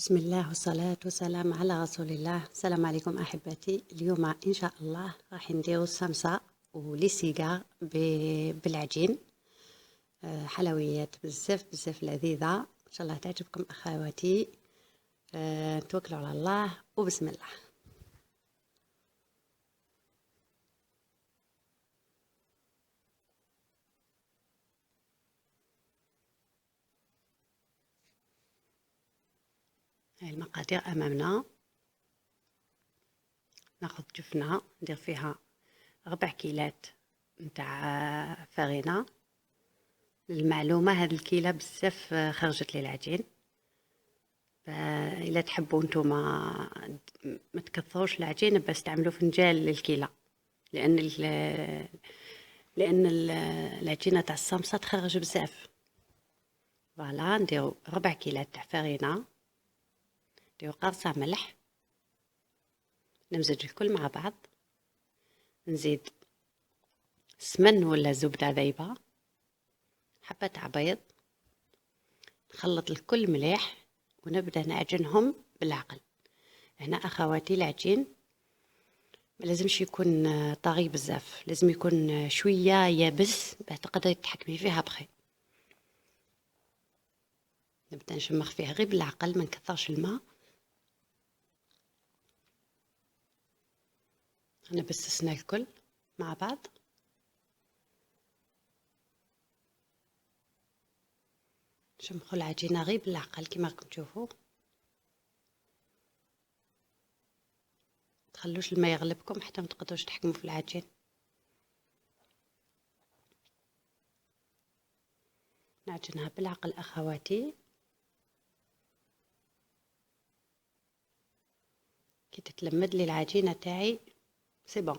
بسم الله والصلاة والسلام على رسول الله. السلام عليكم أحبتي. اليوم إن شاء الله راح نديرو السمسة وليسيقار بالعجين. حلويات بزاف بزاف لذيذة، إن شاء الله تعجبكم أخواتي. نتوكلوا على الله وبسم الله. هاي المقادير أمامنا. ناخذ جفنة ندير فيها 4 كيلات نتاع فرينة. المعلومة هاد الكيلة بزاف خرجت لي العجين، فإلا تحبوا نتوما ما تكثروش العجين بس تعملوا فنجان للكيلة، لأن العجينة تاع الصمصة تخرج بزاف. فوالا نديرو 4 كيلات تاع فرينة، نديرو قرصة ملح، نمزج الكل مع بعض، نزيد سمن ولا زبدة ذايبة، حبة تاع بيض، نخلط الكل مليح ونبدأ نعجنهم بالعقل. هنا أخواتي العجين ما لازمش يكون طري بزاف، لازم يكون شوية يابس باه تقدري تتحكمي فيها بخير. نبدأ نشمخ فيه غير بالعقل، ما نكثرش الماء. أنا بسسنا الكل مع بعض. نشمخوا العجينة غير بالعقل كما راكم تشوفوا، تخلوش الماء يغلبكم حتى ما تقدروش تحكموا في العجين. نعجنها بالعقل أخواتي. كي تتلمد لي العجينة تاعي سي بون.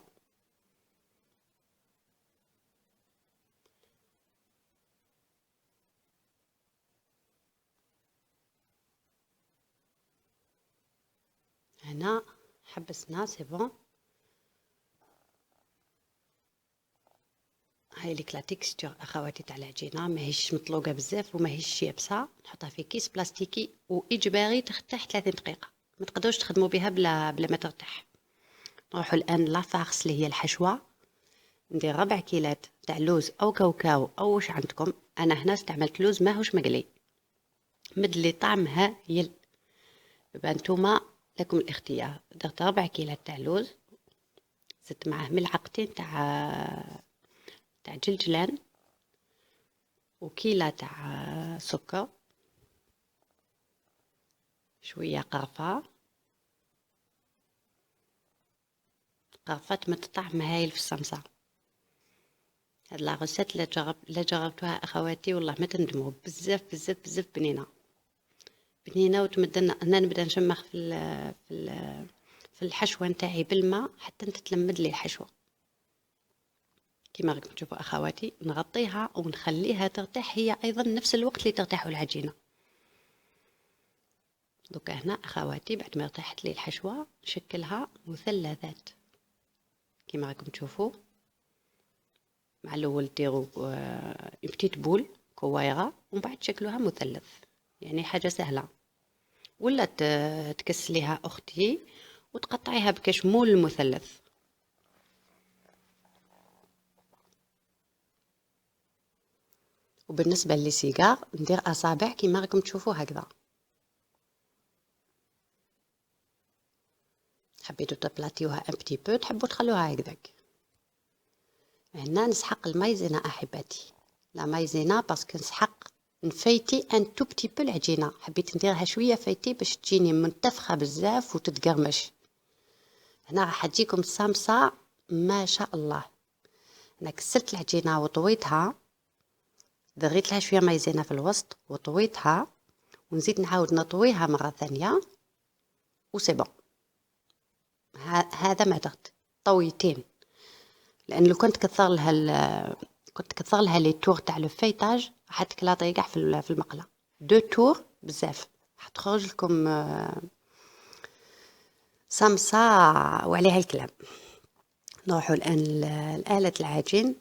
هنا حبسنا سي بون. هاي ليك لا تيكستور اخواتي تاع العجينه، ماهيش مطلوقه بزاف وماهيش يابسه. نحطها في كيس بلاستيكي واجباري ترتاح 30 دقيقه، ما تقدروش تخدموا بها بلا ما ترتاح. نروحوا الان لافارس اللي هي الحشوه. ندير 4 كيلات تاع لوز او كاوكاو او واش عندكم. انا هنا استعملت لوز ماهوش مقلي، مدلي طعم هايل. نتوما لكم الاختيار. درت 4 كيلات تاع لوز، زدت معاه ملعقتين تاع جلجلان، وكيلة تاع سكر، شوية قرفة. قرفة تمد طعم هايل في الصمصة. هاد لا غوسيت لا جربتوها اخواتي والله ما تندموا، بزاف بزاف بزاف بنينة بنينة. وتمدنا انا نبدا نشمخ في الحشوة نتاعي بالماء حتى تتلمد لي الحشوة. كما راكم تشوفوا اخواتي، نغطيها ونخليها ترتاح هي ايضا نفس الوقت اللي ترتاح العجينة. دوكا هنا اخواتي بعد ما ارتاحت لي الحشوة نشكلها مثلثات كما راكم تشوفوا. مع الاول ديروا بتيت بول كويره ومن بعد شكلوها مثلث، يعني حاجه سهله. ولا تكسليها اختي وتقطعيها بكشمول المثلث. وبالنسبه للسيجار ندير اصابع كما راكم تشوفوا هكذا. حبيتوا تبلاطيوها ان بتي بو، تحبوا تخلوها هكذاك. هنا نسحق المايزينا احبتي، لا مايزينا باسكو نسحق نفيتي ان تو بتي بو العجينه. حبيت نديرها شويه فايتي باش تجيني منتفخه بزاف وتتقرمش. هنا راح تجيكم الصمصه ما شاء الله. انا كسرت العجينه وطويتها، ضغيت لها شويه مايزينا في الوسط وطويتها، ونزيد نعاود نطويها مره ثانيه وسي بون. هذا ما درت طويتين، لان لو كنت كثر لها لي تور تاع لو فيتاج راح تكلاطي كاع في المقله. 2 تور بزاف راح تخرج لكم صمصه وعليها الكلام. نروحوا الان لآلة العجين.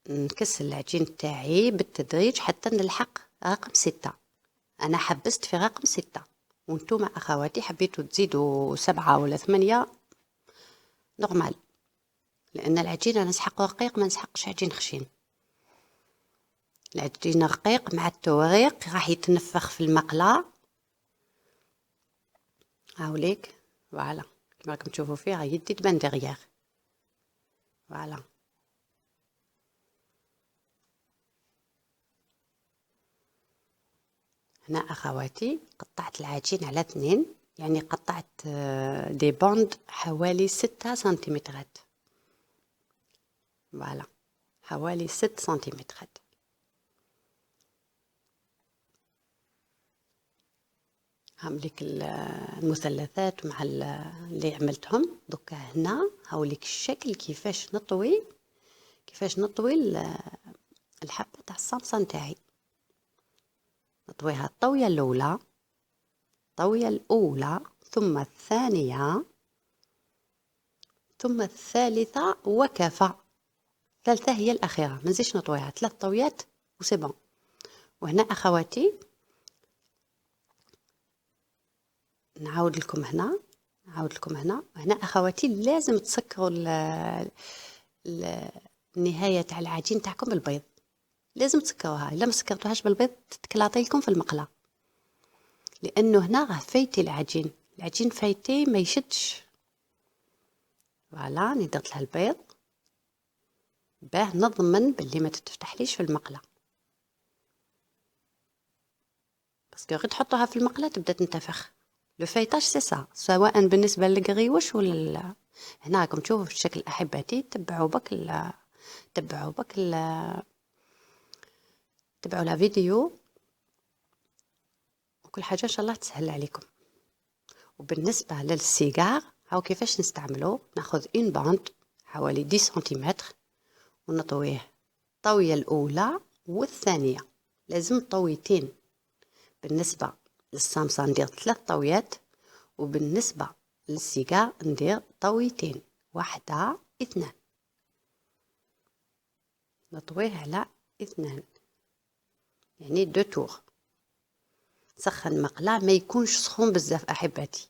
نكسر العجين تاعي بالتدريج حتى نلحق رقم 6. انا حبست في رقم 6، وانتم اخواتي حبيتوا تزيدوا 7 ولا 8 نورمال، لان العجين انا نسحق رقيق، ما نسحقش عجين خشين. العجين رقيق مع التوريق راح يتنفخ في المقله. هاوليك فوالا كما راكم تشوفوا فيه راه يدي تبان دغيغ. فوالا هنا اخواتي قطعت العجين على 2، يعني قطعت دي بوند حوالي 6 سنتيمترات. فوالا حوالي 6 سنتيمترات. هعملك المثلثات مع اللي عملتهم دوكا. هنا هاوليك الشكل كيفاش نطوي الحبه تاع الصلصه نتاعي. نطويها الطويه الاولى، ثم الثانيه، ثم الثالثه، وكفى. الثالثه هي الاخيره، ما نزيدش نطويها 3 طويات وسي بون. وهنا اخواتي نعاود لكم هنا هنا اخواتي لازم تسكروا النهايه تاع العجين تاعكم بالبيض. لازم تسكروها، الا ما سكرتوهاش بالبيض تتكلاطي لكم في المقله، لانه هنا راه فايتي العجين فايتي ما يشدش. فوالا ني درت لها البيض باه نضمن باللي ما تتفتحليش في المقله، باسكو غير تحطوها في المقله تبدا تنتفخ. لو فايتاج سي سا، سواء بالنسبه للقريوش ولا هنا راكم تشوفوا في الشكل احباتي. تبعوا لا فيديو، وكل حاجه ان شاء الله تسهل عليكم. وبالنسبه للسيجار هاو كيفاش نستعملو. ناخذ اون باند حوالي 10 سنتيمتر ونطويه الطويه الاولى والثانيه، لازم طويتين. بالنسبه للصامصه ندير 3 طويات، وبالنسبه للسيجار ندير طويتين، 1 2. نطويه على 2، يعني 2 تور. سخن مقله ما يكونش سخون بزاف احباتي،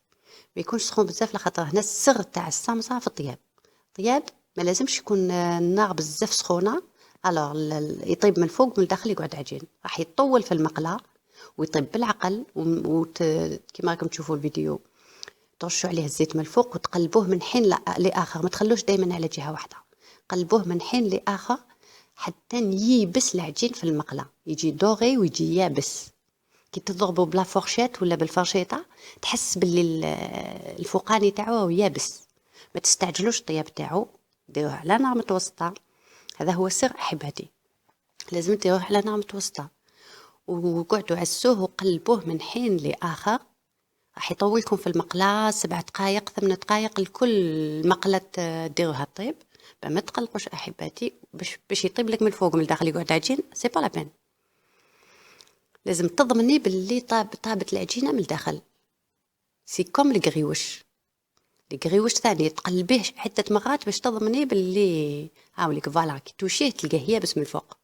ما يكونش سخون بزاف، لخاطر هنا السر تاع الصامصه في الطياب ما لازمش يكون النار بزاف سخونه. الوغ يطيب من الفوق من الداخل يقعد عجين، راح يطول في المقله ويطيب بالعقل. كما راكم تشوفوا الفيديو ترشوا عليه الزيت من الفوق وتقلبوه من حين لاخر، ما تخلوش دائما على جهه واحده، قلبوه من حين لاخر حتى ييبس العجين في المقله، يجي دوغي ويجي يابس. كي تضربوا بلا فورشيت ولا بالفرشيطه تحس باللي الفوقاني تاعو يابس. ما تستعجلوش الطياب تاعو، ديروه على نار متوسطه. هذا هو السر احباتي، لازم ديروه على نار متوسطه وقعدوا عسوه وقلبوه من حين لاخر. راح يطولكم في المقله 7 دقائق 8 دقائق الكل مقله ديروها طيب. ما تقلقوش احباتي، باش يطيب لك من الفوق من الداخل يقعد عجين سي با لا بين. لازم تضمني باللي طابت العجينه من الداخل. سي كوم القريوش ثاني تقلبيه عده مرات باش تضمني باللي هاوليك فوالا كي توشيه تلقاه يابس من الفوق.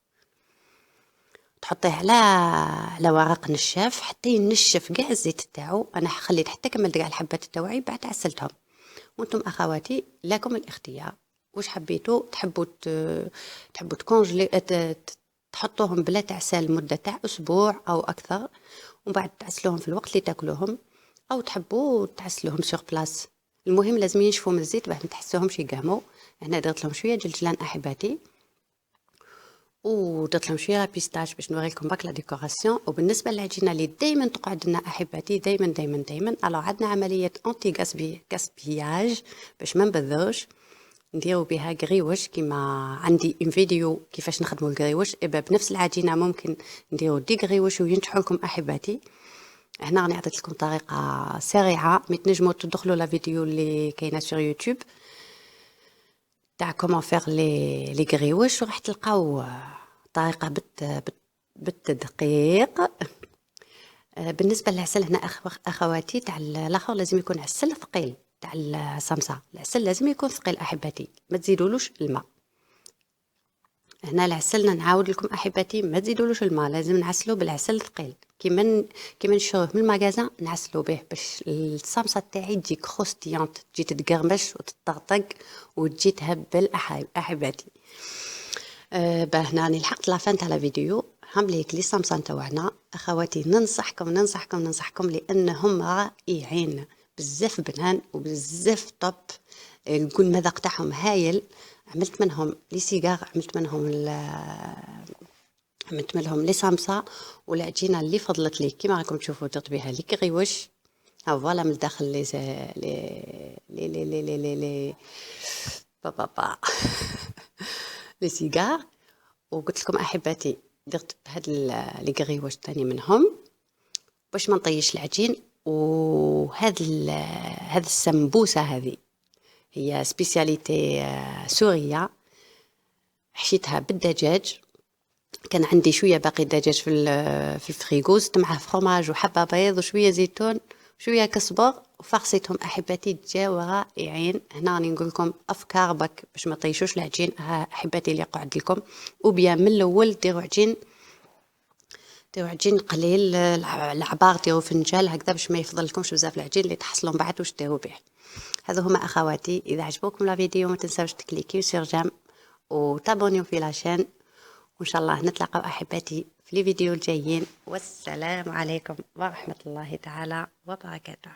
تحطيه على ورق نشاف حتى ينشف كاع الزيت تاعو. انا خليت حتى كملت كاع الحبات تاوعي بعد عسلتهم. وانتم اخواتي لكم الاختيار، واش حبيتوا تحبوا تكونجلي تحطوهم بلا تعسال مده تاع اسبوع او اكثر، ومن بعد تعسلوهم في الوقت اللي تاكلوهم، او تحبوا تعسلوهم سور بلاص. المهم لازم ينشفوا من الزيت باه ما تحسوهمش يقهموا. هنا درت لهم شويه جلجلان احباتي، ودرت لهم شويه بيستاش باش نوري لكم باك لا ديكوراسيون. وبالنسبه للعجينه اللي دائما تقعد لنا احباتي دائما الو عندنا عمليه انتي غاسبياج باش ما نبذوش. نديرو بها قريوش كيما عندي ان فيديو كيفاش نخدموا القريوش. إبا بنفس العجينه ممكن نديرو دي قريوش وينجحوا لكم احباتي. هنا راني عطيت لكم طريقه سريعه، مي تنجموا تدخلوا لا فيديو اللي كاينه سور يوتيوب تاع كومون فيغ لي غريوش، وراح تلقاو طريقه بالتدقيق. بالنسبه للعسل هنا اخواتي تاع الاخر لازم يكون عسل ثقيل. تاع الصمصه العسل لازم يكون ثقيل احباتي، ما تزيدولوش الماء. هنا العسل نعاود لكم احباتي ما تزيدولوش الماء، لازم نعسلو بالعسل ثقيل كيما نشروه من المغازان نعسلو به باش الصمصه تاعي تجي كروستيونت، تجي تتقرمش وتطقطق وتجي تهبل احبتي. باه هنا راني لحقت لافان تاع لا فيديو. هامليك لي صمصه نتاوعنا اخواتي، ننصحكم لانهم رائعين بزاف بنان وبزاف طب. نقول المذاق تاعهم هايل. عملت منهم لي سيجار، عملت منهم لي صمصه، والعجينه اللي فضلت لي كيما راكم تشوفوا درت بها لي كريوش. ها فوالا من الداخل لي بابا لي سيجار. وقلت لكم احبتي درت بهاد لي كريوش تاني منهم باش ما نطيش العجين. وهاد هاد السمبوسه هذه هي سبيسياليتي سوريه، حشيتها بالدجاج. كان عندي شويه باقي دجاج في الفريغو، زدت معاه فروماج وحبه بيض وشويه زيتون وشويه كزبر وفرصيتهم احبتي، جاو رائعين. هنا راني نقول لكم افكار بك باش ما طيشوش العجين احبتي اللي قعد لكم. وبيان من الاول ديروا عجين قليل، العبار ديروا فنجال هكذا باش ما يفضل لكمش بزاف العجين اللي تحصلوا من بعد واش ديروا به. هذا هما اخواتي، اذا عجبوكم لا فيديو ما تنساوش تكليكيو سير جيم وتابونيو في لاشين، وإن شاء الله نتلاقوا أحبتي في الفيديو الجايين. والسلام عليكم ورحمة الله تعالى وبركاته.